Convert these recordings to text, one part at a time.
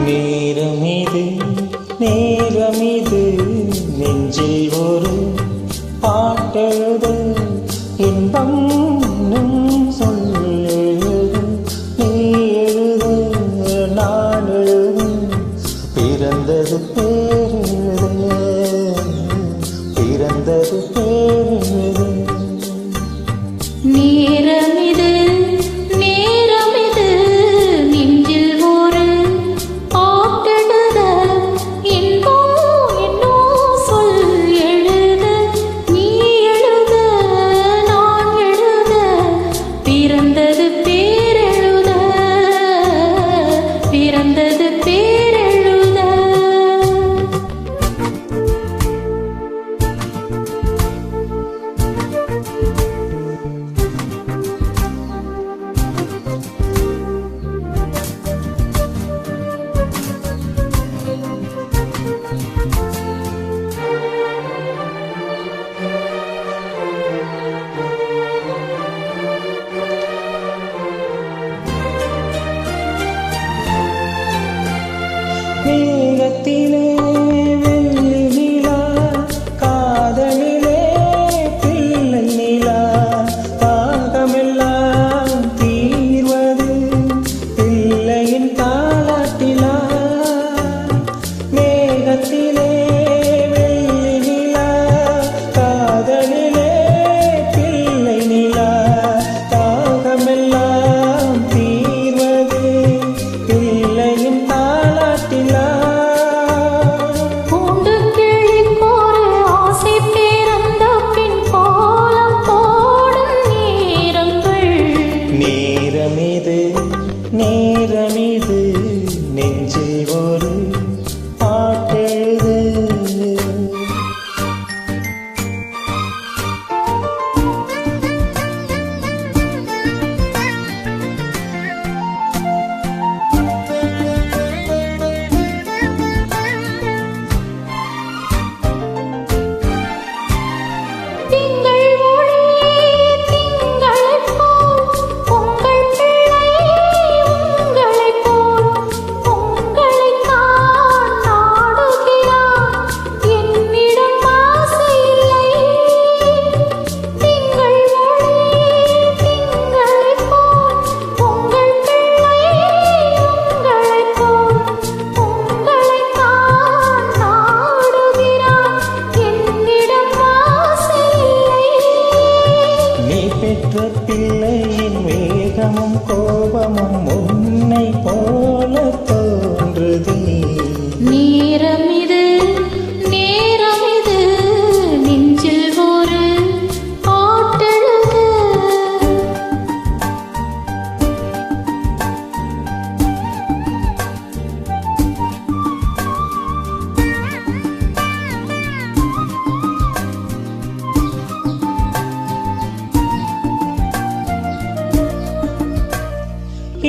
நேரமிது நேரமிது நெஞ்சில் ஒரு பாட்டெழுத இன்பம் சொல்லெழுது நீ எழுத நான் எழுத பிறந்தது பேரெழுத பிறந்தது பேரெழுத நேரமிது மேகத்திலே வெள்ளி நிலா காதலிலே பிள்ளை நிலா தாகமெல்லாம் தீர்வது பிள்ளையின் தாலாட்டிலா மேகத்திலே வெள்ளி நிலா காதலிலே பிள்ளை நிலா தாகமெல்லாம் தீர்வது பிள்ளையின் நேரமிது நெஞ்சில் ஒரு பாட்டெழுது பெற்ற பிள்ளையின் வேகமும் கோபமும் உன்னை போல தோன்றுதே நேரமிது நேரமிது நெஞ்சில் ஒரு பாட்டெழுது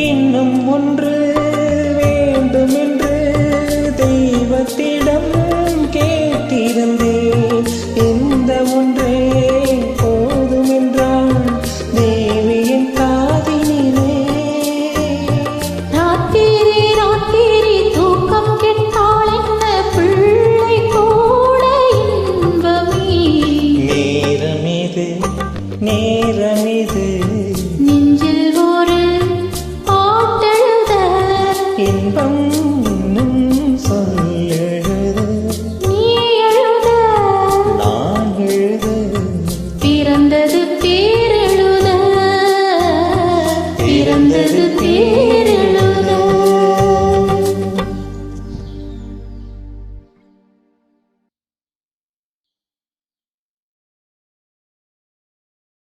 இன்னும் ஒன்று வேண்டுமென்று தெய்வத்திடம் கேட்டிருந்தேன் இந்த ஒன்றே போதுமென்றான் தேவியின் காதினிலே ராத்திரி ராத்திரி தூக்கம் கெட்டால் என்ன பிள்ளை கூட இன்பமே நேரமிது நேரமிது நெஞ்சில் ஒரு இன்பம் சொல்லெழுது நீ எழுத நான் எழுத பிறந்தது பேரெழுத பிறந்தது பேரெழுத